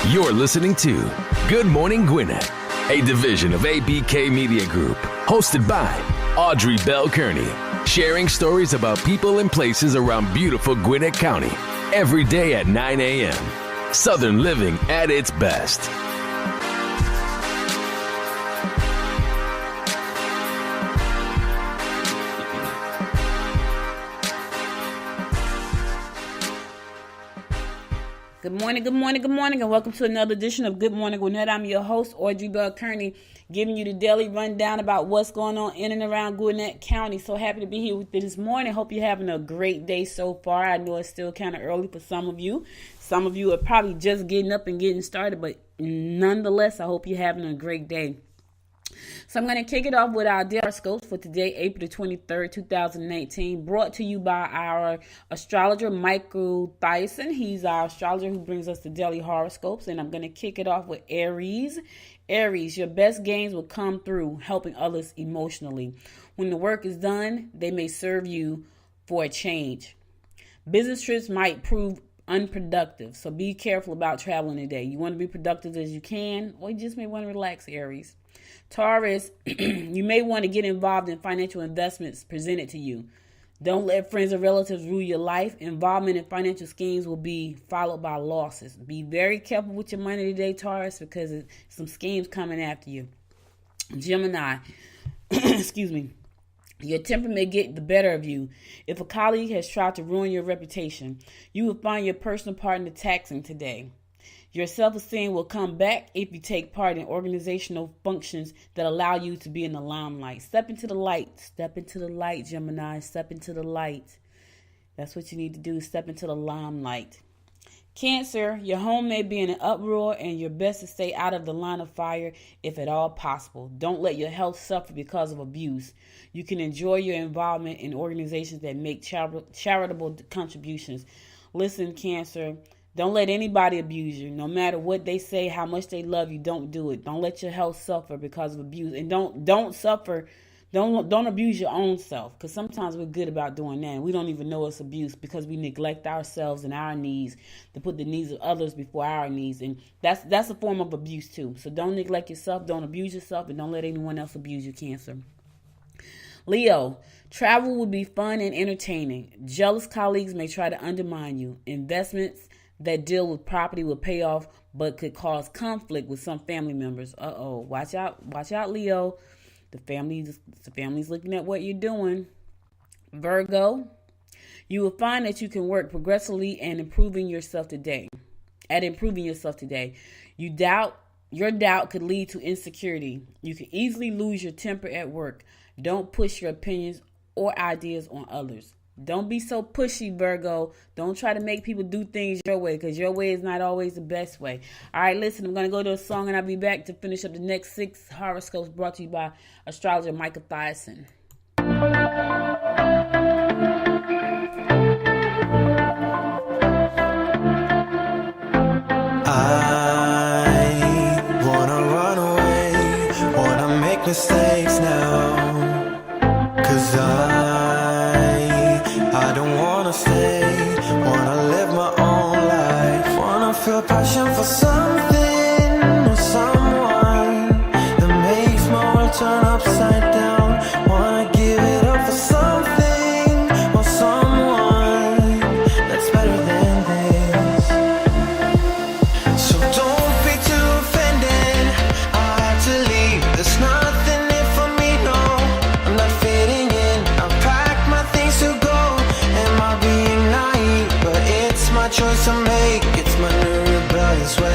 You're listening to Good Morning Gwinnett, a division of ABK Media Group, hosted by Audrey Bell Kearney, sharing stories about people and places around beautiful Gwinnett County every day at 9 a.m. Southern living at its best. Good morning, and welcome to another edition of Good Morning Gwinnett. I'm your host, Audrey Bell Kearney, giving you the daily rundown about what's going on in and around Gwinnett County. So happy to be here with you this morning. Hope you're having a great day so far. I know it's still kind of early for some of you. Some of you are probably just getting up and getting started, but nonetheless, I hope you're having a great day. So I'm going to kick it off with our daily horoscopes for today, April the 23rd, 2019, brought to you by our astrologer, Michael Thyssen. He's our astrologer who brings us the daily horoscopes, and I'm going to kick it off with Aries. Aries, your best gains will come through helping others emotionally. When the work is done, they may serve you for a change. Business trips might prove unproductive, so be careful about traveling today. You want to be productive as you can, or you just may want to relax, Aries. Taurus, you may want to get involved in financial investments presented to you. Don't let friends or relatives rule your life. Involvement in financial schemes will be followed by losses. Be very careful with your money today, Taurus, because some schemes coming after you. Gemini, excuse me. Your temper may get the better of you. If a colleague has tried to ruin your reputation, you will find your personal partner taxing today. Your self-esteem will come back if you take part in organizational functions that allow you to be in the limelight. Step into the light. Step into the light, Gemini. Step into the light. That's what you need to do. Step into the limelight. Cancer, your home may be in an uproar and you're best to stay out of the line of fire if at all possible. Don't let your health suffer because of abuse. You can enjoy your involvement in organizations that make charitable contributions. Listen, Cancer, don't let anybody abuse you. No matter what they say, how much they love you, don't do it. Don't let your health suffer because of abuse. And don't suffer. Don't abuse your own self, because sometimes we're good about doing that. And we don't even know it's abuse because we neglect ourselves and our needs to put the needs of others before our needs. And that's a form of abuse too. So don't neglect yourself, don't abuse yourself, and don't let anyone else abuse you, Cancer. Leo, travel will be fun and entertaining. Jealous colleagues may try to undermine you. Investments that deal with property will pay off, but could cause conflict with some family members. Watch out, Leo. The family's looking at what you're doing. Virgo, you will find that you can work progressively and improving yourself today. Your doubt could lead to insecurity. You can easily lose your temper at work. Don't push your opinions or ideas on others. Don't be so pushy, Virgo. Don't try to make people do things your way, because your way is not always the best way. All right, listen, I'm going to go to a song and I'll be back to finish up the next 6 horoscopes brought to you by astrologer Michael Thyssen. I wanna run away, wanna make mistakes now, 'cause I don't wanna stay, wanna live my own life, wanna feel passion for something or someone that makes my world turn upside down, wanna give it up for something or someone that's better than this. So don't be too offended, I had to leave, there's nothing in for me, no, I'm not fitting in, I've packed my things to go. Being naive, but it's my choice to make. It's my new rebellious way.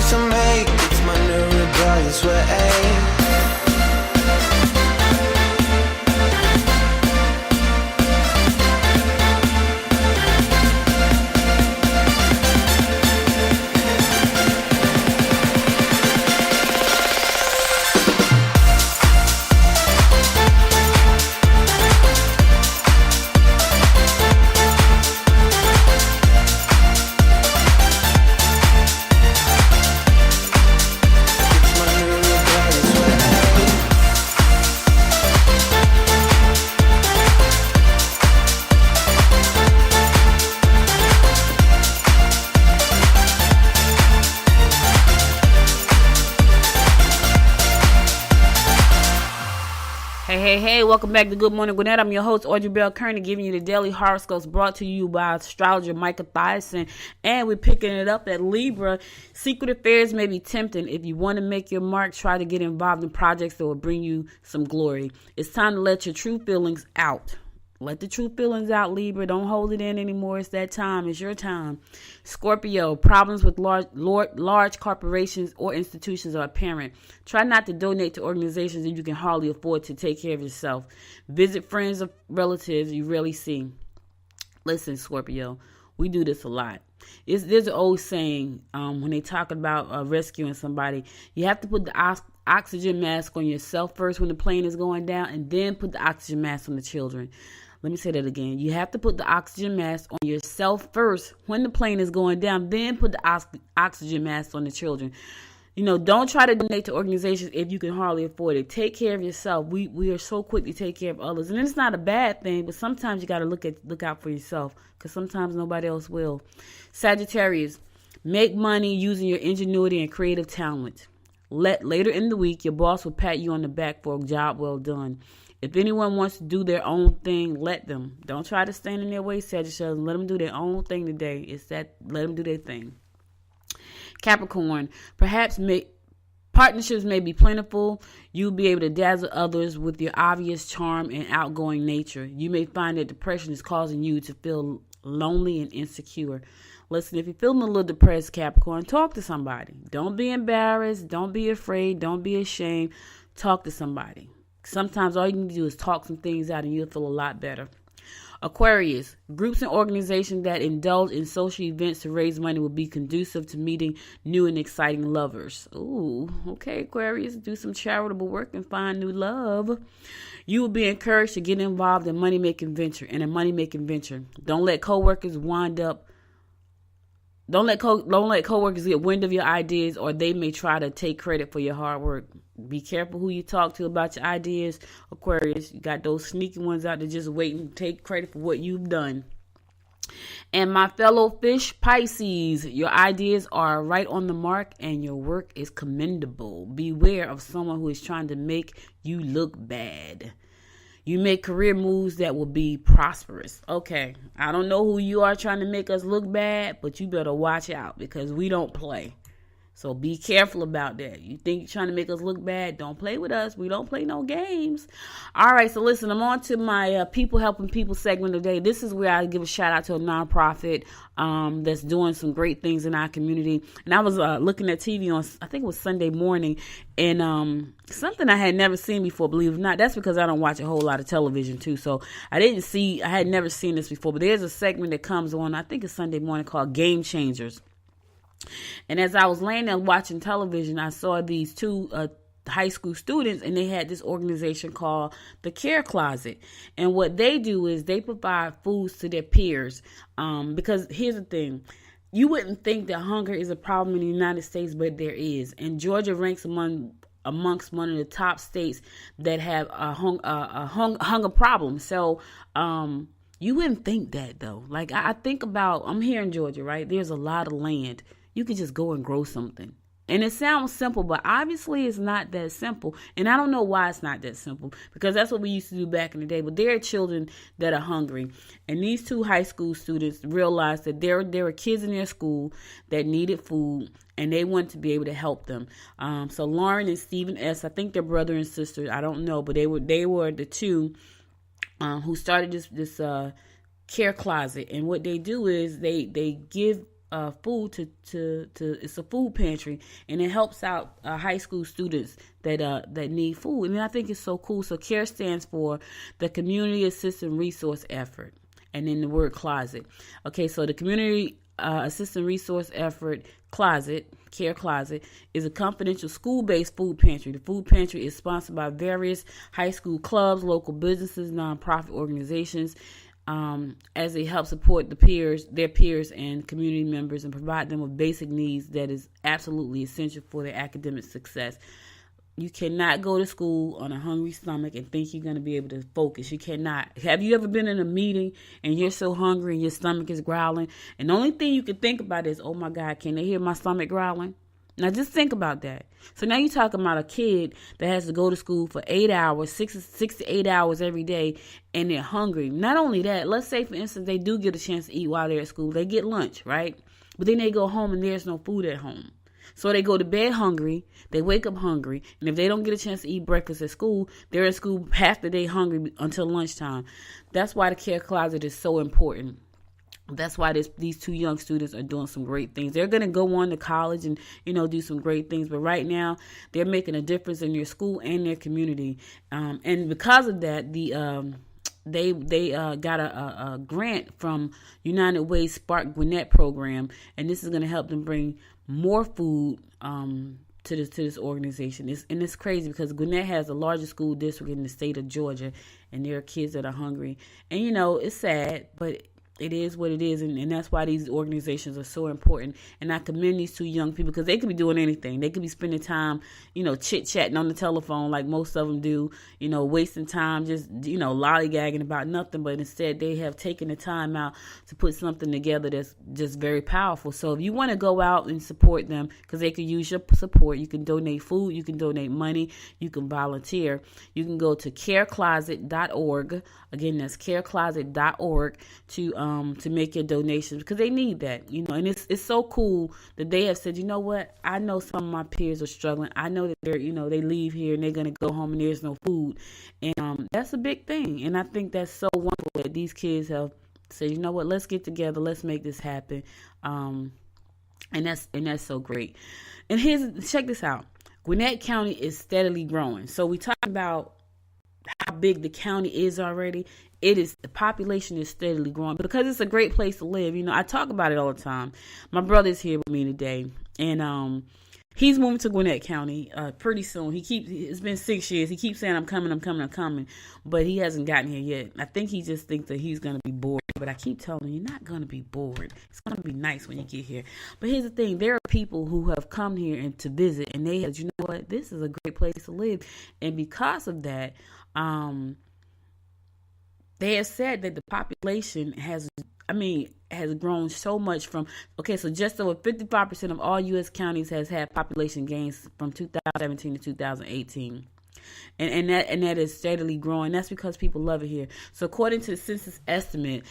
choice I make. It's my new rebellious way. Hey, welcome back to Good Morning Gwinnett. I'm your host, Audrey Bell Kearney, giving you the daily horoscopes brought to you by astrologer Micah Thyssen. And we're picking it up at Libra. Secret affairs may be tempting. If you want to make your mark, try to get involved in projects that will bring you some glory. It's time to let your true feelings out. Let the true feelings out, Libra. Don't hold it in anymore. It's that time. It's your time. Scorpio, problems with large corporations or institutions are apparent. Try not to donate to organizations that you can hardly afford to take care of yourself. Visit friends or relatives you rarely see. Listen, Scorpio, we do this a lot. There's an old saying when they talk about rescuing somebody, you have to put the oxygen mask on yourself first when the plane is going down, and then put the oxygen mask on the children. Let me say that again. You have to put the oxygen mask on yourself first when the plane is going down, then put the oxygen mask on the children. You know, don't try to donate to organizations if you can hardly afford it. Take care of yourself. We are so quick to take care of others. And it's not a bad thing, but sometimes you got to look out for yourself, because sometimes nobody else will. Sagittarius, make money using your ingenuity and creative talent. Later in the week, your boss will pat you on the back for a job well done. If anyone wants to do their own thing, let them. Don't try to stand in their way, Sagittarius. Let them do their own thing today. Let them do their thing. Capricorn, perhaps partnerships may be plentiful. You'll be able to dazzle others with your obvious charm and outgoing nature. You may find that depression is causing you to feel lonely and insecure. Listen, if you're feeling a little depressed, Capricorn, talk to somebody. Don't be embarrassed. Don't be afraid. Don't be ashamed. Talk to somebody. Sometimes all you need to do is talk some things out and you'll feel a lot better. Aquarius, groups and organizations that indulge in social events to raise money will be conducive to meeting new and exciting lovers. Ooh, okay, Aquarius, do some charitable work and find new love. You will be encouraged to get involved in a money-making venture. Don't let coworkers Don't let coworkers get wind of your ideas, or they may try to take credit for your hard work. Be careful who you talk to about your ideas, Aquarius. You got those sneaky ones out there just waiting to take credit for what you've done. And my fellow fish, Pisces, your ideas are right on the mark and your work is commendable. Beware of someone who is trying to make you look bad. You make career moves that will be prosperous. Okay, I don't know who you are trying to make us look bad, but you better watch out, because we don't play. So be careful about that. You think you're trying to make us look bad? Don't play with us. We don't play no games. All right, so listen, I'm on to my People Helping People segment today. This is where I give a shout out to a nonprofit that's doing some great things in our community. And I was looking at TV on, I think it was Sunday morning, and something I had never seen before, believe it or not. That's because I don't watch a whole lot of television too. So I had never seen this before. But there's a segment that comes on, I think it's Sunday morning, called Game Changers. And as I was laying there watching television, I saw these two high school students, and they had this organization called the Care Closet. And what they do is they provide foods to their peers. Because here's the thing. You wouldn't think that hunger is a problem in the United States, but there is. And Georgia ranks amongst one of the top states that have a hunger problem. So you wouldn't think that, though. Like, I think about, I'm here in Georgia, right? There's a lot of land. You can just go and grow something. And it sounds simple, but obviously it's not that simple. And I don't know why it's not that simple, because that's what we used to do back in the day. But there are children that are hungry. And these two high school students realized that there were kids in their school that needed food, and they wanted to be able to help them. So Lauren and Stephen S., I think they're brother and sister. I don't know, but they were the two who started this Care Closet. And what they do is they give food to it's a food pantry, and it helps out high school students that need food. And I think it's so cool. So CARE stands for the Community Assistance Resource Effort, and then the word closet. Okay, so the Community Assistance Resource Effort Closet, CARE Closet, is a confidential school-based food pantry. The food pantry is sponsored by various high school clubs, local businesses, nonprofit organizations, as they help support their peers and community members, and provide them with basic needs that is absolutely essential for their academic success. You cannot go to school on a hungry stomach and think you're going to be able to focus. You cannot. Have you ever been in a meeting and you're so hungry and your stomach is growling, and the only thing you can think about is, oh my God, can they hear my stomach growling? Now just think about that. So now you're talking about a kid that has to go to school for 8 hours, 6 to 8 hours every day, and they're hungry. Not only that, let's say, for instance, they do get a chance to eat while they're at school. They get lunch, right? But then they go home and there's no food at home. So they go to bed hungry, they wake up hungry, and if they don't get a chance to eat breakfast at school, they're at school half the day hungry until lunchtime. That's why the CARE Closet is so important. That's why these two young students are doing some great things. They're going to go on to college and, do some great things. But right now, they're making a difference in their school and their community. And because of that, they got a grant from United Way's Spark Gwinnett program. And this is going to help them bring more food to this organization. It's crazy because Gwinnett has the largest school district in the state of Georgia. And there are kids that are hungry. And, it's sad, but it is what it is, and that's why these organizations are so important. And I commend these two young people because they could be doing anything. They could be spending time, chit-chatting on the telephone like most of them do, wasting time just, lollygagging about nothing. But instead, they have taken the time out to put something together that's just very powerful. So if you want to go out and support them because they could use your support, you can donate food, you can donate money, you can volunteer. You can go to carecloset.org. Again, that's carecloset.org to make your donations because they need that, and it's so cool that they have said, you know what, I know some of my peers are struggling. I know that they're, they leave here and they're going to go home and there's no food. And that's a big thing. And I think that's so wonderful that these kids have said, you know what, let's get together. Let's make this happen. And that's so great. And check this out. Gwinnett County is steadily growing. So we talk about how big the county is already. The population is steadily growing because it's a great place to live. I talk about it all the time. My brother's here with me today, and he's moving to Gwinnett County pretty soon. It's been 6 years. He keeps saying, I'm coming, but he hasn't gotten here yet. I think he just thinks that he's going to be bored, but I keep telling him, you're not going to be bored. It's going to be nice when you get here. But here's the thing. There are people who have come here and to visit, and they said, you know what, this is a great place to live. And because of that, they have said that the population has grown so much so just over 55% of all U.S. counties has had population gains from 2017 to 2018. And that is steadily growing. That's because people love it here. So according to the census estimate,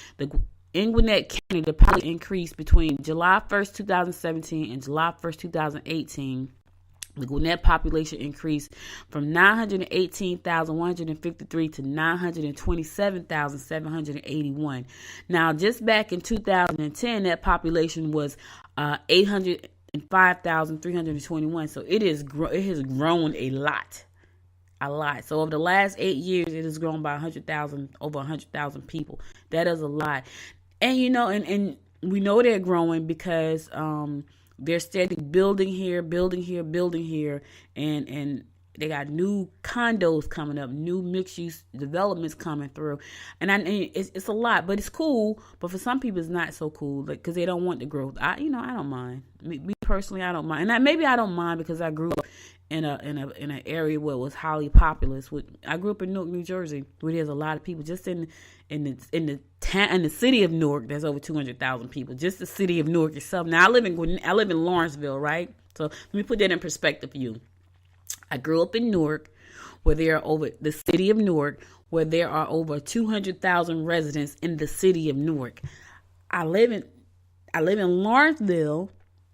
in Gwinnett County, the population increased between July 1st, 2017 and July 1st, 2018. The Gwinnett population increased from 918,153 to 927,781. Now, just back in 2010, that population was 805,321. So it has grown a lot. So over the last 8 years, it has grown by over 100,000 people. That is a lot. And, and we know they're growing because, they're steady building here, and they got new condos coming up, new mixed-use developments coming through, and it's a lot, but it's cool. But for some people, it's not so cool, because they don't want the growth. I don't mind. Me personally, I don't mind, and maybe I don't mind because I grew up in an area where it was highly populous. I grew up in Newark, New Jersey, where there's a lot of people. Just in the city of Newark, there's over 200,000 people. Just the city of Newark itself. Now I live in Lawrenceville, right? So let me put that in perspective for you. I grew up in Newark, where there are over 200,000 residents in the city of Newark. I live in Lawrenceville,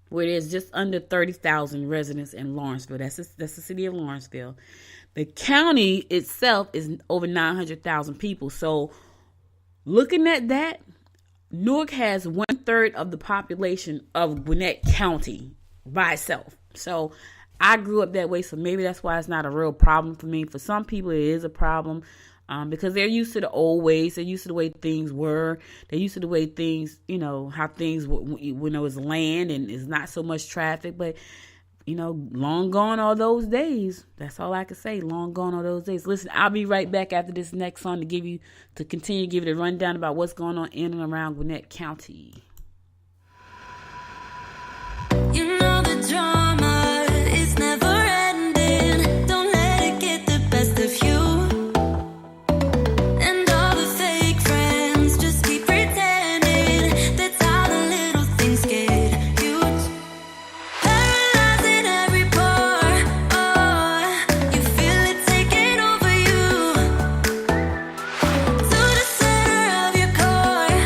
where there's just under 30,000 residents in Lawrenceville. That's the city of Lawrenceville. The county itself is over 900,000 people. So looking at that, Newark has 1/3 of the population of Gwinnett County by itself. So I grew up that way, so maybe that's why it's not a real problem for me. For some people, it is a problem because they're used to the old ways. They're used to the way things were. They're used to the way things, how things when it was land and it's not so much traffic. But, long gone are those days. That's all I can say. Long gone are those days. Listen, I'll be right back after this next song to continue to give you a rundown about what's going on in and around Gwinnett County. You know the drama is never ending. Don't let it get the best of you. And all the fake friends just keep pretending. That's how the little things get huge. Paralyzing every pore. Oh, you feel it taking over you. To the center of your core.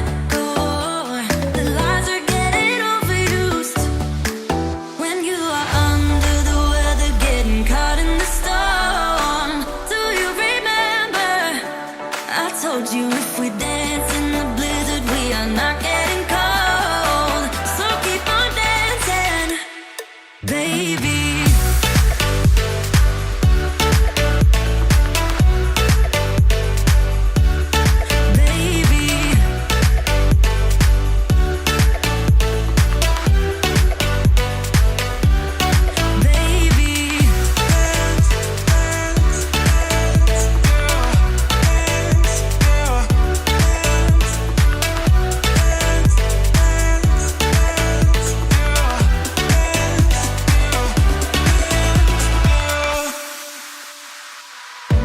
The lies are getting overused. When you are under the weather, getting caught in the storm. Do you remember? I told you if we dance in the blizzard, we are not getting cold. So keep on dancing, baby. Baby. Baby,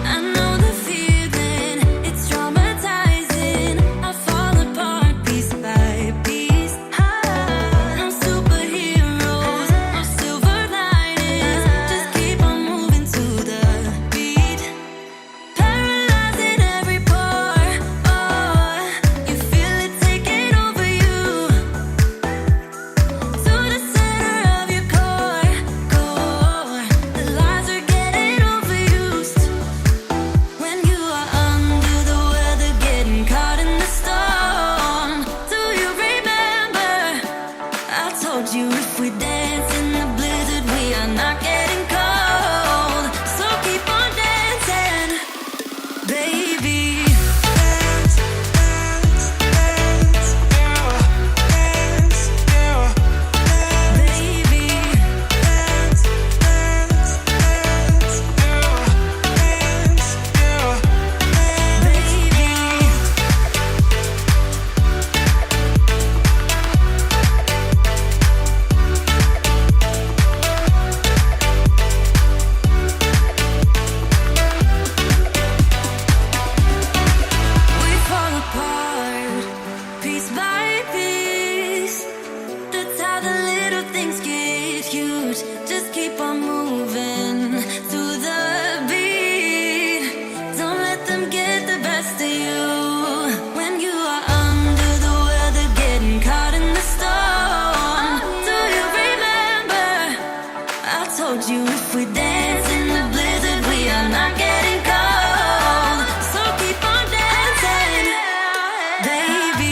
I know the feeling, it's traumatizing. I fall apart piece by piece. No superheroes, no silver linings. Just keep on moving to the beat. Paralyzing every pore. Oh, you feel it taking over you. To the center of your core. The lies are getting overused. When you are under the weather, getting caught in the storm. Do you remember? I told you if we dance in the blizzard, we are not getting cold. So keep on dancing, baby. We fall apart, piece by piece. That's how the little things get huge. Just keep on moving to the beat. Don't let them get the best of you. When you are under the weather, getting caught in the storm. Do you remember? I told you if we dance in the blizzard, we are not getting cold. So keep on dancing, baby.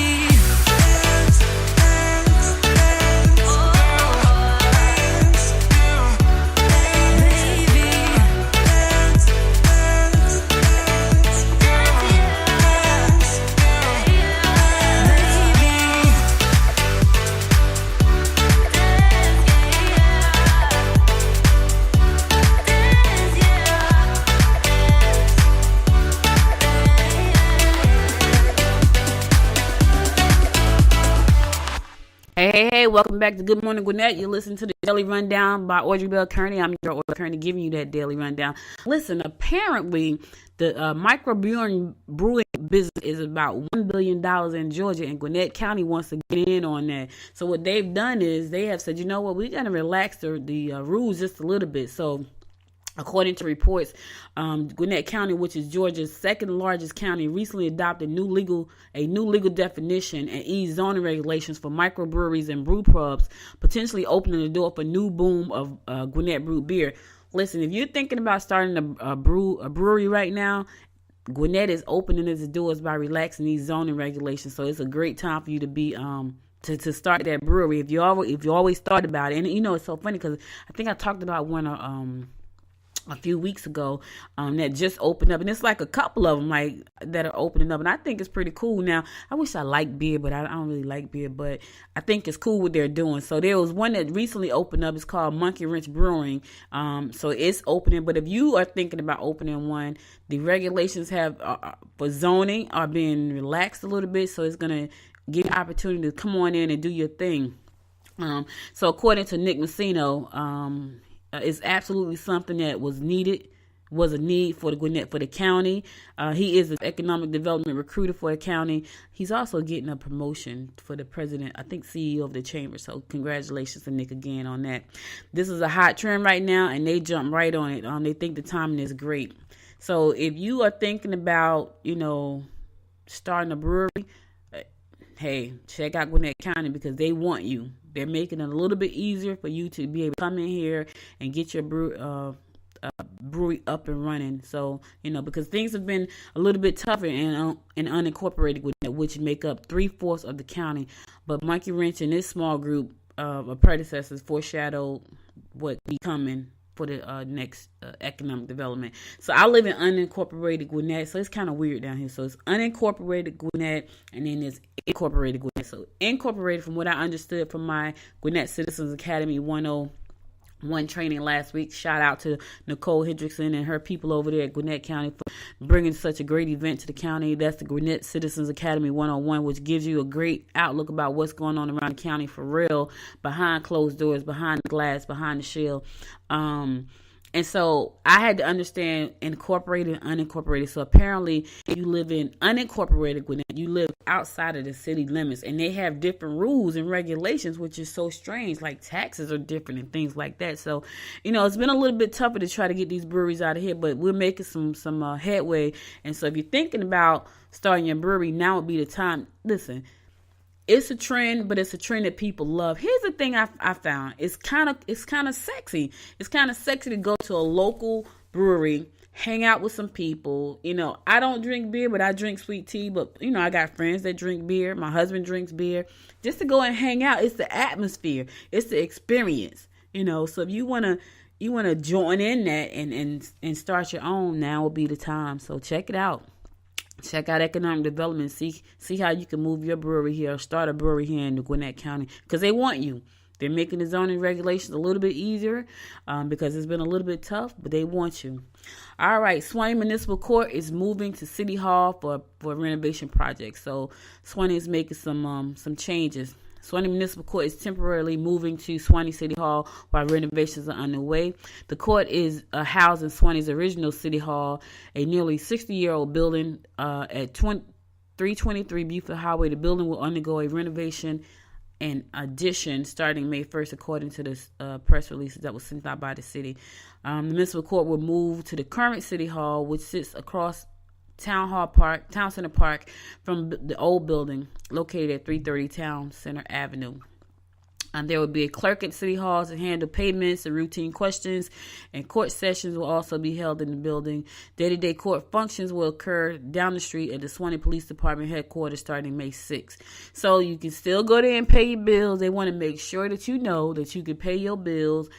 Hey, welcome back to Good Morning Gwinnett. You listen to the Daily Rundown by Audrey Bell Kearney. I'm your Audrey Kearney giving you that Daily Rundown. Listen, apparently the microbrewing business is about $1 billion in Georgia, and Gwinnett County wants to get in on that. So what they've done is they have said, you know what, we got to relax the rules just a little bit. So according to reports, Gwinnett County, which is Georgia's second largest county, recently adopted a new legal definition and eased zoning regulations for microbreweries and brew pubs, potentially opening the door for a new boom of Gwinnett brewed beer. Listen, if you're thinking about starting a brewery right now, Gwinnett is opening its doors by relaxing these zoning regulations. So it's a great time for you to be to start that brewery if you always thought about it. And it's so funny because I think I talked about one a few weeks ago that just opened up, and it's like a couple of them like that are opening up, and I think it's pretty cool. Now I wish I liked beer, but I don't really like beer, but I think it's cool what they're doing. So there was one that recently opened up. It's called Monkey Wrench Brewing. So it's opening, but if you are thinking about opening one, the regulations for zoning are being relaxed a little bit, so it's gonna give you an opportunity to come on in and do your thing. So according to Nick Messino, it's absolutely something that was a need for the county. He is an economic development recruiter for the county. He's also getting a promotion for the president, I think CEO of the chamber. So congratulations to Nick again on that. This is a hot trend right now, and they jump right on it. They think the timing is great. So if you are thinking about, starting a brewery, hey, check out Gwinnett County because they want you. They're making it a little bit easier for you to be able to come in here and get your brewery up and running. So, because things have been a little bit tougher in unincorporated Gwinnett, which make up 3/4 of the county. But Monkey Wrench and this small group of predecessors foreshadowed what be coming for the next economic development. So I live in unincorporated Gwinnett, so it's kind of weird down here. So it's unincorporated Gwinnett, and then there's incorporated Gwinnett. So incorporated, from what I understood from my Gwinnett Citizens Academy 101 training last week. Shout out to Nicole Hendrickson and her people over there at Gwinnett County for bringing such a great event to the county. That's the Gwinnett Citizens Academy 101, which gives you a great outlook about what's going on around the county for real, behind closed doors, behind the glass, behind the shell. And so I had to understand incorporated and unincorporated. So apparently if you live in unincorporated Gwinnett, you live outside of the city limits, and they have different rules and regulations, which is so strange. Like taxes are different and things like that. So, it's been a little bit tougher to try to get these breweries out of here, but we're making some headway. And so if you're thinking about starting your brewery, now would be the time. Listen, it's a trend, but it's a trend that people love. Here's the thing I found. It's kind of sexy. It's kind of sexy to go to a local brewery, hang out with some people. I don't drink beer, but I drink sweet tea. But, I got friends that drink beer. My husband drinks beer. Just to go and hang out. It's the atmosphere. It's the experience. So if you want to join in that and start your own, now will be the time. So check it out. Check out economic development. See how you can move your brewery here, or start a brewery here in the Gwinnett County, because they want you. They're making the zoning regulations a little bit easier because it's been a little bit tough, but they want you. All right, Swanee Municipal Court is moving to City Hall for a renovation project. So Swanee is making some changes. Swanee Municipal Court is temporarily moving to Swanee City Hall while renovations are underway. The court is housed in Swanee's original City Hall, a nearly 60-year-old building at 323 Buford Highway. The building will undergo a renovation and addition starting May 1st, according to the press releases that was sent out by the city. The municipal court will move to the current City Hall, which sits across Town Center Park from the old building located at 330 Town Center Avenue. There will be a clerk at City Hall to handle payments and routine questions, and court sessions will also be held in the building. Day-to-day court functions will occur down the street at the Swanee Police Department headquarters starting May 6th. So you can still go there and pay your bills. They want to make sure that you know that you can pay your bills.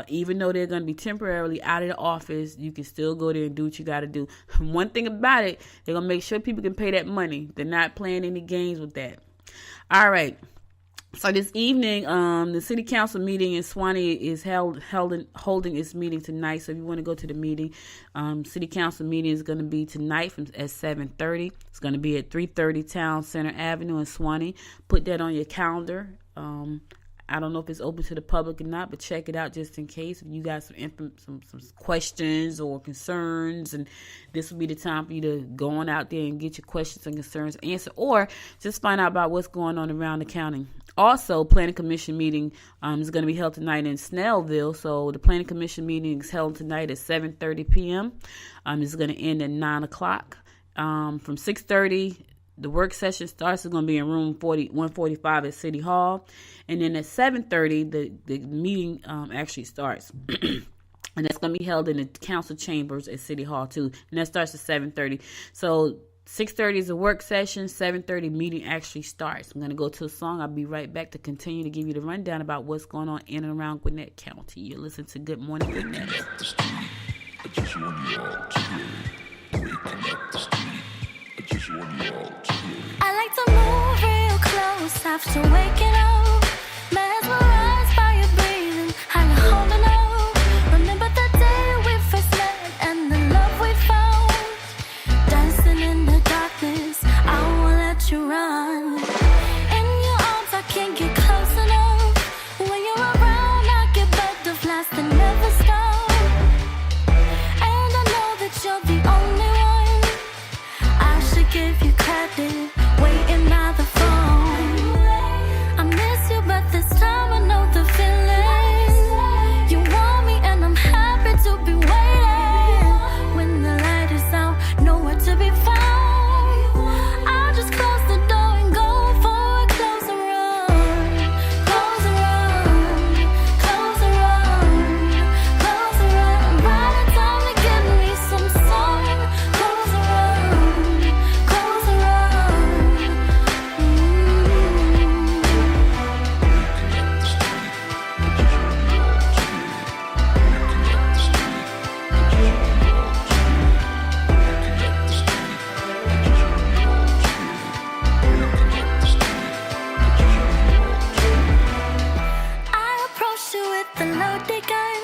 Even though they're going to be temporarily out of the office, you can still go there and do what you got to do. One thing about it, they're going to make sure people can pay that money. They're not playing any games with that. All right. So this evening, the city council meeting in Swanee is holding its meeting tonight. So if you want to go to the meeting, city council meeting is going to be tonight at 7:30. It's going to be at 330 Town Center Avenue in Swanee. Put that on your calendar. I don't know if it's open to the public or not, but check it out just in case. If you got some questions or concerns, and this will be the time for you to go on out there and get your questions and concerns answered, or just find out about what's going on around the county. Also, Planning Commission meeting is going to be held tonight in Snellville. So the Planning Commission meeting is held tonight at 7:30 p.m. It's going to end at 9 o'clock. From 6:30, the work session starts. It's going to be in room 145 at City Hall. And then at 7:30, the meeting actually starts. And that's going to be held in the council chambers at City Hall too. And that starts at 7:30. So 6:30 is a work session. 7:30 meeting actually starts. I'm going to go to a song. I'll be right back to continue to give you the rundown about what's going on in and around Gwinnett County. You're listening to Good Morning Gwinnett. I like to move real close after waking up, mesmerized by your breathing, how you're holding on. Remember the day we first met and the love we found, dancing in the darkness. I won't let you run. In your arms, I can't get close enough. When you're around, I get butterflies that never stop. And I know that you're the only one. I should give you credit, waiting by the phone. I miss you, but this time I know the feeling. You want me and I'm happy to be waiting. When the light is out, nowhere to be found, I'll just close the door and go for a closer run. Close a run, close a run, close a run. By the time to give me some sun. Close a run, close a run. I approached you with the loaded gun.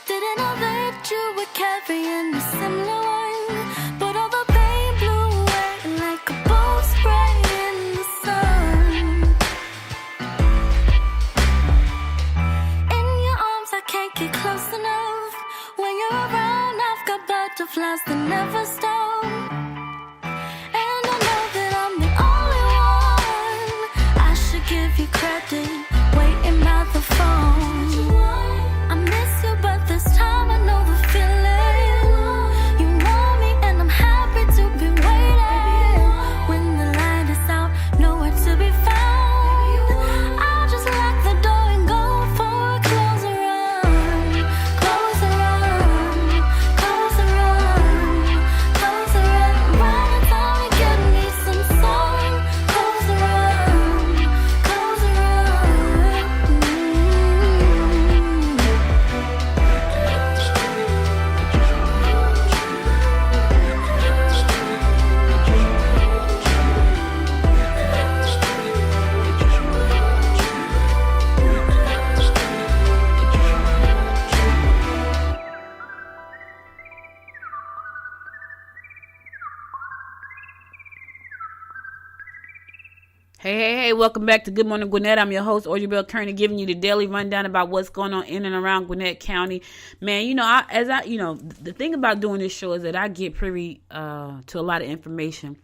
Didn't know that you were carrying a similar one. But all the pain blew away like a bolt spray in the sun. In your arms, I can't get close enough. When you're around, I've got butterflies that never stop. And I know that I'm the only one. I should give you credit, waiting by the phone. I miss you, but this time I know the feeling. You want me and I'm happy to be waiting. When the light is out, nowhere to be found, I'll just lock the door and go for a closer run. Close a run, close a run, close a run. By the time you give me some sun. Close a run, close a run. Hey, welcome back to Good Morning Gwinnett. I'm your host, Audrey Bell Kearney, giving you the daily rundown about what's going on in and around Gwinnett County. Man, the thing about doing this show is that I get privy to a lot of information.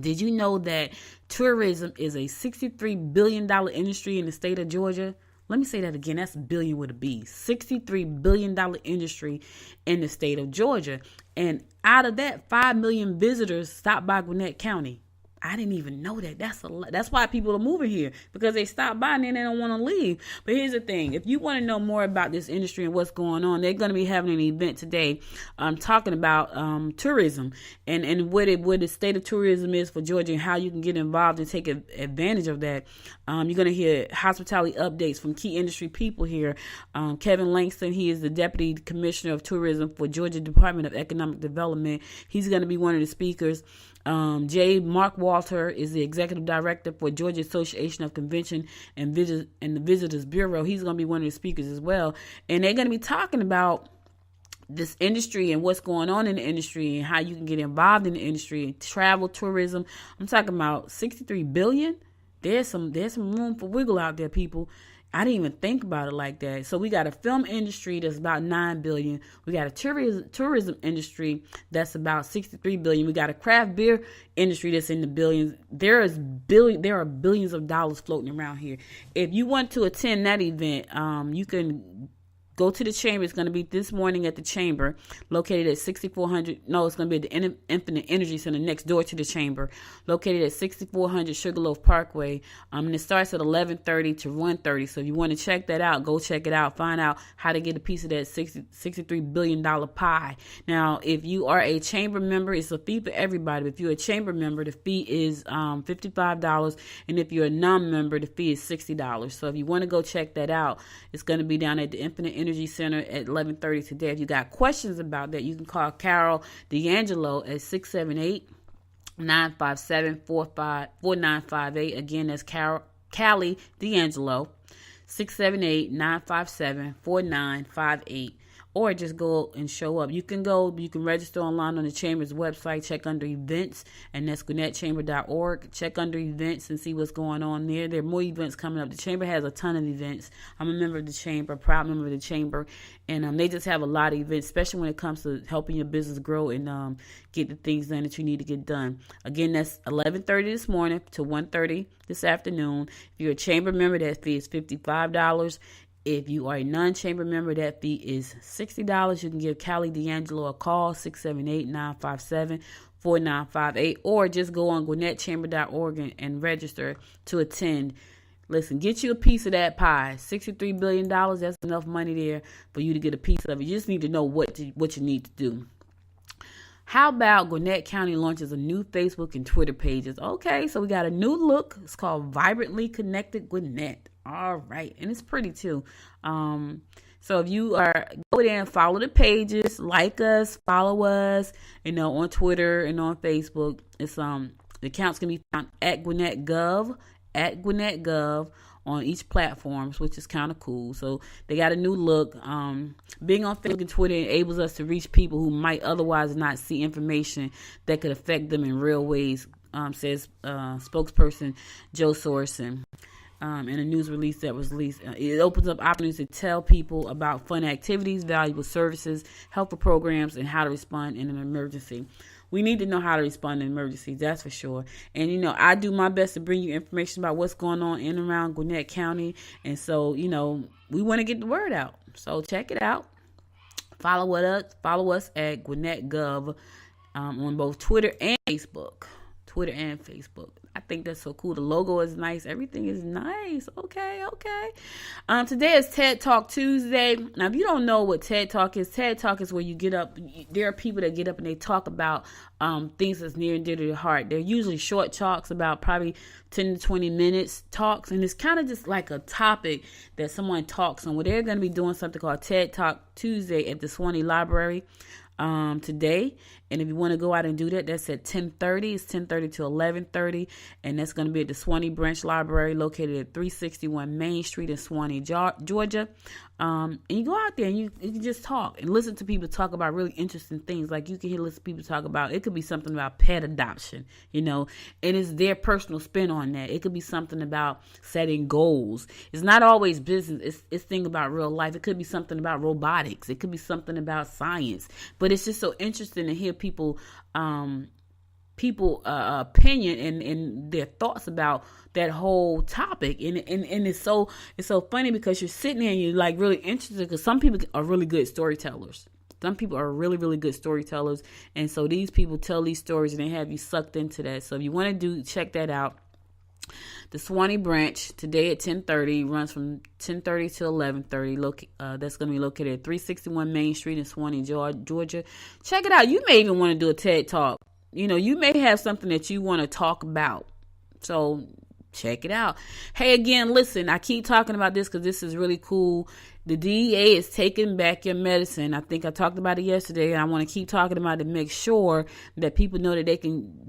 Did you know that tourism is a $63 billion industry in the state of Georgia? Let me say that again. That's billion with a B. $63 billion industry in the state of Georgia. And out of that, 5 million visitors stop by Gwinnett County. I didn't even know that. That's a lot. That's why people are moving here, because they stop by and then they don't want to leave. But here's the thing. If you want to know more about this industry and what's going on, they're going to be having an event today talking about tourism and what the state of tourism is for Georgia and how you can get involved and take advantage of that. You're going to hear hospitality updates from key industry people here. Kevin Langston, he is the Deputy Commissioner of Tourism for Georgia Department of Economic Development. He's going to be one of the speakers. Mark Walter is the Executive Director for Georgia Association of Convention and the Visitors Bureau. He's going to be one of the speakers as well. And they're going to be talking about this industry and what's going on in the industry and how you can get involved in the industry, travel, tourism. I'm talking about $63 billion. There's some room for wiggle out there, people. I didn't even think about it like that. So we got a film industry that's about $9 billion. We got a tourism industry that's about $63 billion. We got a craft beer industry that's in the billions. There are billions of dollars floating around here. If you want to attend that event, you can go to the chamber. It's going to be this morning at the chamber, located at 6400. No, it's going to be at the Infinite Energy Center next door to the chamber, located at 6400 Sugarloaf Parkway. And it starts at 11:30 to 1:30. So if you want to check that out, go check it out. Find out how to get a piece of that $63 billion pie. Now, if you are a chamber member, it's a fee for everybody. If you're a chamber member, the fee is $55, and if you're a non-member, the fee is $60. So if you want to go check that out, it's going to be down at the Infinite Energy Center at 11:30 today. If you got questions about that, you can call Carol D'Angelo at 678-957-4958. Again, that's Callie D'Angelo, 678-957-4958. Or just go and show up. You can register online on the Chamber's website, check under events, and that's GwinnettChamber.org. Check under events and see what's going on there. There are more events coming up. The Chamber has a ton of events. I'm a member of the Chamber, a proud member of the Chamber, and they just have a lot of events, especially when it comes to helping your business grow and get the things done that you need to get done. Again, that's 11:30 this morning to 1:30 this afternoon. If you're a Chamber member, that fee is $55. If you are a non-chamber member, that fee is $60. You can give Callie D'Angelo a call, 678-957-4958, or just go on GwinnettChamber.org and register to attend. Listen, get you a piece of that pie. $63 billion, that's enough money there for you to get a piece of it. You just need to know what you need to do. How about Gwinnett County launches a new Facebook and Twitter pages? Okay, so we got a new look. It's called Vibrantly Connected Gwinnett. All right, and it's pretty too. So if you go there and follow the pages, like us, follow us, on Twitter and on Facebook. It's the accounts can be found at GwinnettGov, on each platform, which is kind of cool. So they got a new look. Being on Facebook and Twitter enables us to reach people who might otherwise not see information that could affect them in real ways, says spokesperson Joe Sorensen. In a news release that was released. It opens up opportunities to tell people about fun activities, valuable services, helpful programs, and how to respond in an emergency. We need to know how to respond in emergencies, that's for sure. And, I do my best to bring you information about what's going on in and around Gwinnett County. And so, we want to get the word out. So check it out. Follow us at GwinnettGov on both Twitter and Facebook. I think that's so cool. The logo is nice. Everything is nice. Okay. Today is TED Talk Tuesday. Now, if you don't know what TED Talk is where you get up. There are people that get up and they talk about things that's near and dear to their heart. They're usually short talks, about probably 10 to 20 minutes talks. And it's kind of just like a topic that someone talks on. Well, they're going to be doing something called TED Talk Tuesday at the Swanee Library today. And if you want to go out and do that, that's at 10:30. It's 10:30 to 11:30, and that's going to be at the Swanee Branch Library, located at 361 Main Street in Swanee, Georgia. And you go out there and you can just talk and listen to people talk about really interesting things. Like you can listen to people talk about, it could be something about pet adoption, and it's their personal spin on that. It could be something about setting goals. It's not always business. It's thing about real life. It could be something about robotics. It could be something about science. But it's just so interesting to hear people opinion and their thoughts about that whole topic, and it's so funny because you're sitting there and you're like really interested, because some people are really good storytellers. Some people are really, really good storytellers, and so these people tell these stories and they have you sucked into that. So if you want to check that out. The Swanee Branch today at 10:30 runs from 10:30 to 11:30. That's going to be located at 361 Main Street in Swanee, Georgia. Check it out. You may even want to do a TED Talk. You may have something that you want to talk about. So check it out. Hey, again, listen, I keep talking about this because this is really cool. The DEA is taking back your medicine. I think I talked about it yesterday, and I want to keep talking about it to make sure that people know that they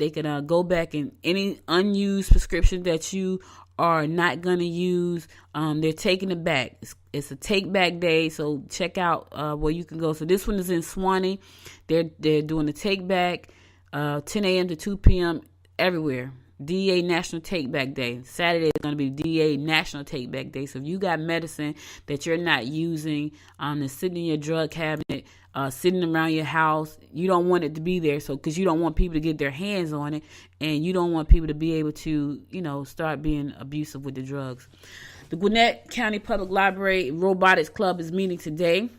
can go back and any unused prescription that you are not going to use, they're taking it back. It's a take back day, so check out where you can go. So this one is in Swanee. They're doing the take back 10 a.m. to 2 p.m. everywhere. DEA National Take Back Day. Saturday is going to be DEA National Take Back Day. So if you got medicine that you're not using, that's sitting in your drug cabinet, sitting around your house, you don't want it to be there. So because you don't want people to get their hands on it, and you don't want people to be able to, start being abusive with the drugs. The Gwinnett County Public Library Robotics Club is meeting today.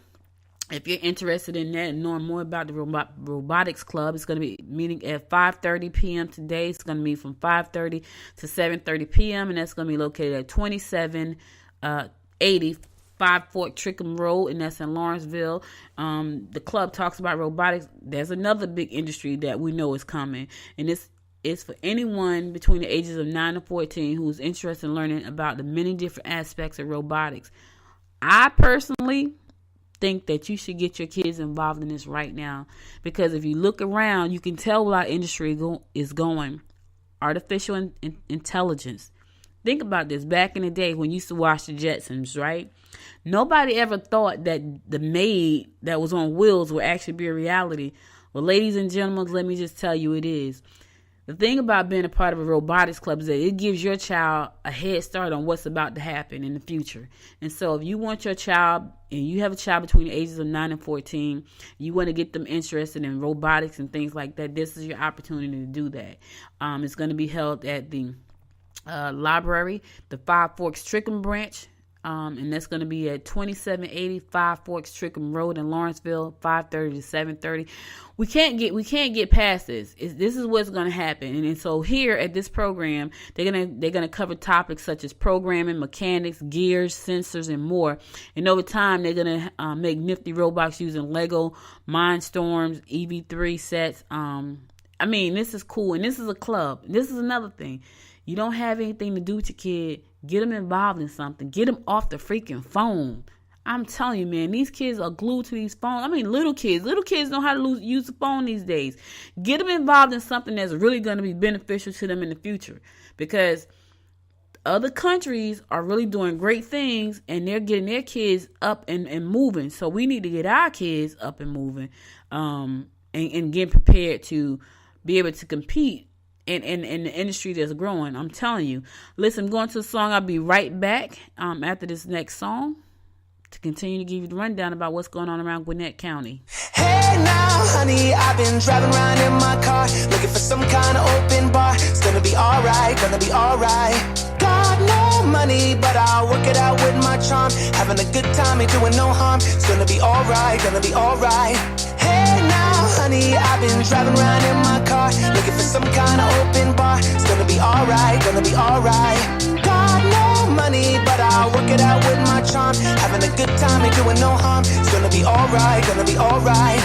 If you're interested in that and knowing more about the Robotics Club, it's going to be meeting at 5:30 p.m. today. It's going to be from 5:30 to 7:30 p.m. and that's going to be located at 2780 Five Fork Trickham Road, and that's in Lawrenceville. The club talks about robotics. There's another big industry that we know is coming, and it's for anyone between the ages of 9 and 14 who's interested in learning about the many different aspects of robotics. I personally think that you should get your kids involved in this right now, because if you look around, you can tell where our industry is going. Artificial intelligence. Think about this. Back in the day when you used to watch the Jetsons, right? Nobody ever thought that the maid that was on wheels would actually be a reality. Well, ladies and gentlemen, let me just tell you it is. The thing about being a part of a robotics club is that it gives your child a head start on what's about to happen in the future. And so if you want your child, and you have a child between the ages of 9 and 14, you want to get them interested in robotics and things like that, this is your opportunity to do that. It's going to be held at the library, the Five Forks Trickham branch. And that's going to be at 2780 Five Forks Trickham Road in Lawrenceville, 5:30 to 7:30. We can't get past this. This is what's going to happen. And so here at this program, they're gonna cover topics such as programming, mechanics, gears, sensors, and more. And over time, they're gonna make nifty robots using Lego Mindstorms, EV3 sets. This is cool, and this is a club. This is another thing. You don't have anything to do with your kid, get them involved in something. Get them off the freaking phone. I'm telling you, man, these kids are glued to these phones. Little kids know how to use the phone these days. Get them involved in something that's really going to be beneficial to them in the future, because other countries are really doing great things and they're getting their kids up and moving. So we need to get our kids up and moving, and get prepared to be able to compete in the industry that's growing. I'm telling you. Listen, I'm going to a song. I'll be right back after this next song to continue to give you the rundown about what's going on around Gwinnett County. Hey now, honey, I've been driving around in my car, looking for some kind of open bar. It's gonna be alright, gonna be alright. Got no money, but I'll work it out with my charm. Having a good time, ain't doing no harm. It's gonna be alright, gonna be alright. Hey now, honey, I've been driving around in my car, looking for some kind of open bar. It's gonna be alright, gonna be alright. Got no money, but I'll work it out with my charm. Having a good time, ain't doing no harm. It's gonna be alright, gonna be alright.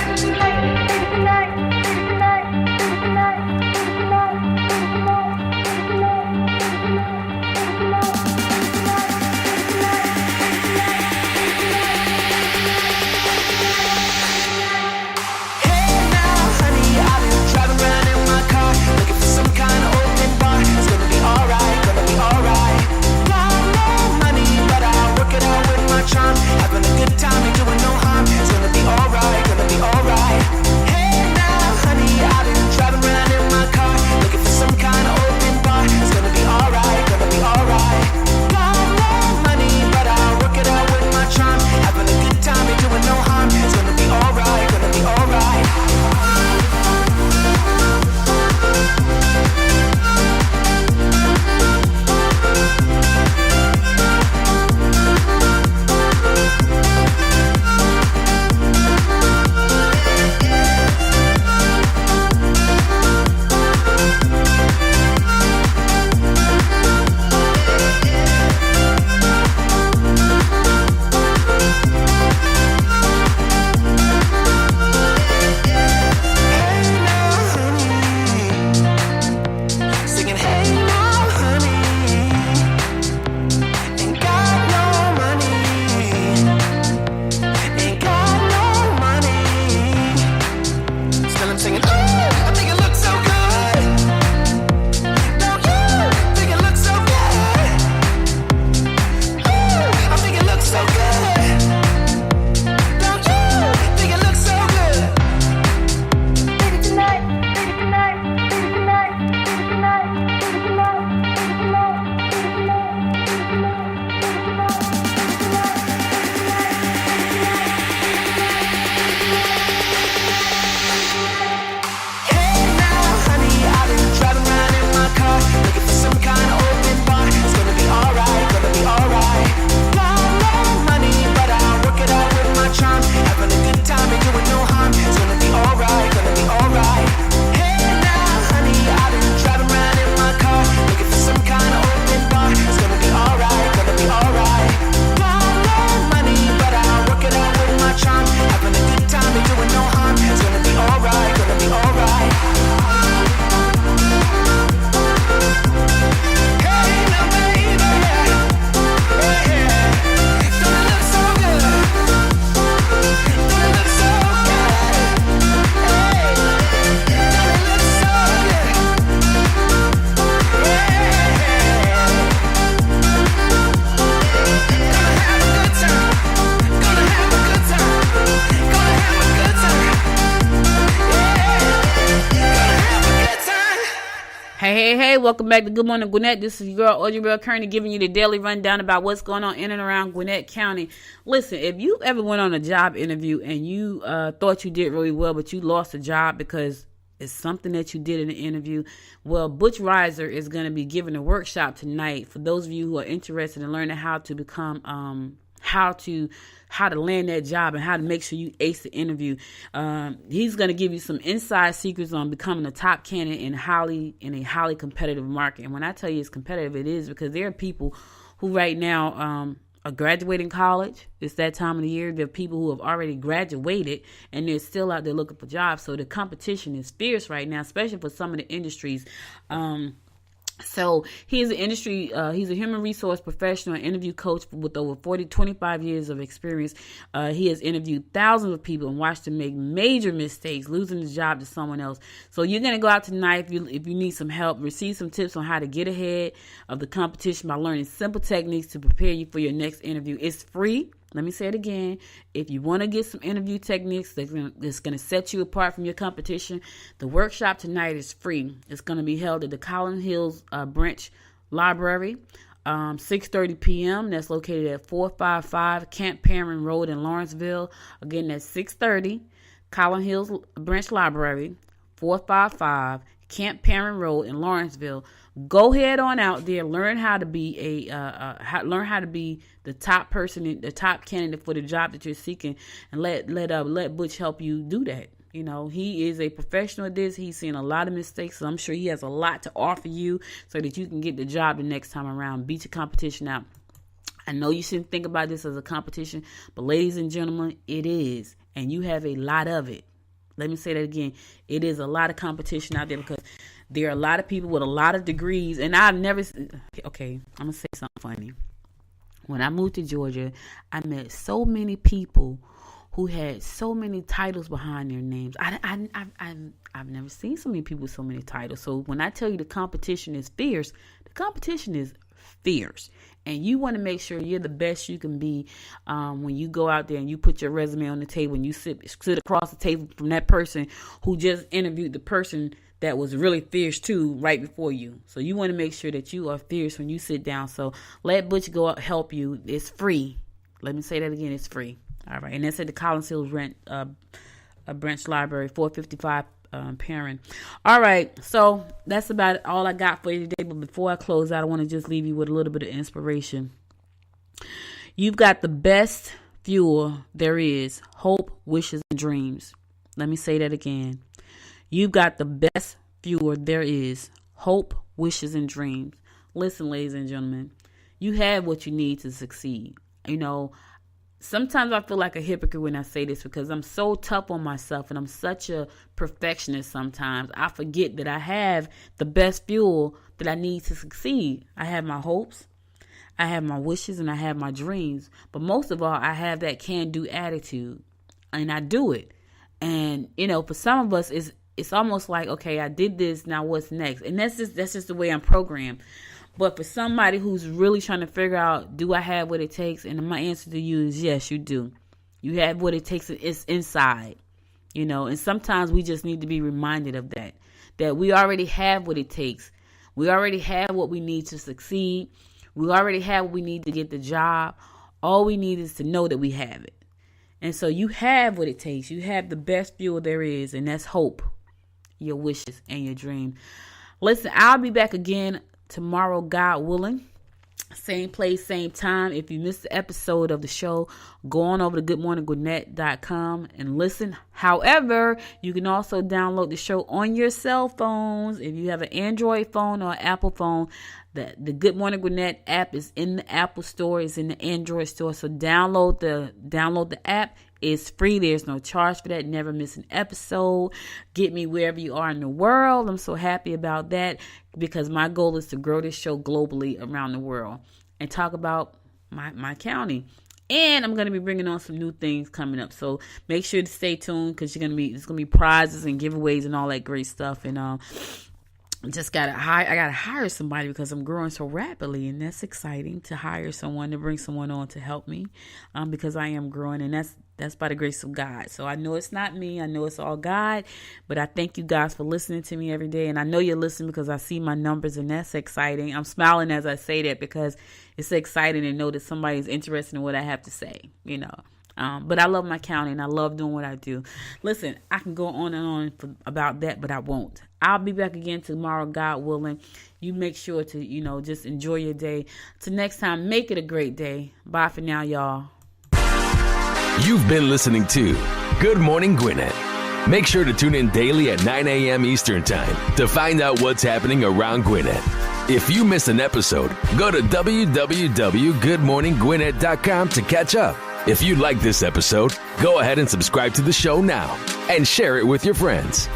Having a good time, ain't doing no harm. It's gonna be alright, gonna be alright. Hey, welcome back to Good Morning Gwinnett. This is your girl, Audrey Bell Kearney, giving you the daily rundown about what's going on in and around Gwinnett County. Listen, if you ever went on a job interview and you thought you did really well, but you lost a job because it's something that you did in the interview, well, Butch Reiser is going to be giving a workshop tonight for those of you who are interested in learning how to become how to land that job and how to make sure you ace the interview. He's going to give you some inside secrets on becoming a top candidate in a highly competitive market. And when I tell you it's competitive, it is because there are people who right now are graduating college. It's that time of the year. There are people who have already graduated and they're still out there looking for jobs. So the competition is fierce right now, especially for some of the industries. So he's he's a human resource professional and interview coach with over 25 years of experience. He has interviewed thousands of people and watched them make major mistakes, losing the job to someone else. So you're going to go out tonight if you need some help, receive some tips on how to get ahead of the competition by learning simple techniques to prepare you for your next interview. It's free. Let me say it again. If you want to get some interview techniques that's going to set you apart from your competition, the workshop tonight is free. It's going to be held at the Collins Hills Branch Library, 6:30 p.m. That's located at 455 Camp Perrin Road in Lawrenceville. Again, that's 6:30 Collins Hills Branch Library, 455 Camp Perrin Road in Lawrenceville. Go head on out there, learn how to be the top person, the top candidate for the job that you're seeking, and let Butch help you do that. You know, he is a professional at this. He's seen a lot of mistakes, so I'm sure he has a lot to offer you so that you can get the job the next time around. Beat your competition out. I know you shouldn't think about this as a competition, but ladies and gentlemen, it is, and you have a lot of it. Let me say that again. It is a lot of competition out there because there are a lot of people with a lot of degrees. And I've never... Okay, I'm going to say something funny. When I moved to Georgia, I met so many people who had so many titles behind their names. I've never seen so many people with so many titles. So when I tell you the competition is fierce, the competition is fierce. And you want to make sure you're the best you can be when you go out there and you put your resume on the table and you sit across the table from that person who just interviewed the person that was really fierce too right before you. So you want to make sure that you are fierce when you sit down. So let Butch go up, help you. It's free. Let me say that again. It's free. All right. And that's at the Collins Hills Branch Library, 455 Perrin. All right. So that's about all I got for you today. But before I close out, I want to just leave you with a little bit of inspiration. You've got the best fuel there is: hope, wishes, and dreams. Let me say that again. You've got the best fuel there is: hope, wishes, and dreams. Listen, ladies and gentlemen, you have what you need to succeed. You know, sometimes I feel like a hypocrite when I say this because I'm so tough on myself and I'm such a perfectionist sometimes. I forget that I have the best fuel that I need to succeed. I have my hopes, I have my wishes, and I have my dreams. But most of all, I have that can-do attitude, and I do it. And, you know, for some of us, it's almost like, okay, I did this, now what's next? And that's just the way I'm programmed. But for somebody who's really trying to figure out, do I have what it takes? And my answer to you is yes, you do. You have what it takes. It's inside, you know, and sometimes we just need to be reminded of that we already have what it takes. We already have what we need to succeed. We already have what we need to get the job. All we need is to know that we have it. And so you have what it takes. You have the best fuel there is, and that's hope, your wishes, and your dream. Listen, I'll be back again tomorrow, God willing. Same place, same time. If you missed the episode of the show, go on over to goodmorninggwinnett.com and listen. However, you can also download the show on your cell phones. If you have an Android phone or an Apple phone, the Good Morning Gwinnett app is in the Apple Store, it's in the Android store. So download the app. It's free. There's no charge for that. Never miss an episode. Get me wherever you are in the world. I'm so happy about that because my goal is to grow this show globally around the world and talk about my county. And I'm going to be bringing on some new things coming up. So make sure to stay tuned because there's going to be prizes and giveaways and all that great stuff. And just I gotta hire somebody because I'm growing so rapidly, and that's exciting to hire someone, to bring someone on to help me, because I am growing, and that's by the grace of God. So I know it's not me, I know it's all God, but I thank you guys for listening to me every day, and I know you're listening because I see my numbers, and that's exciting. I'm smiling as I say that because it's exciting to know that somebody's interested in what I have to say, But I love my county, and I love doing what I do. Listen, I can go on and on about that, but I won't. I'll be back again tomorrow, God willing. You make sure to, just enjoy your day. Till next time, make it a great day. Bye for now, y'all. You've been listening to Good Morning Gwinnett. Make sure to tune in daily at 9 a.m. Eastern Time to find out what's happening around Gwinnett. If you miss an episode, go to www.goodmorninggwinnett.com to catch up. If you like this episode, go ahead and subscribe to the show now and share it with your friends.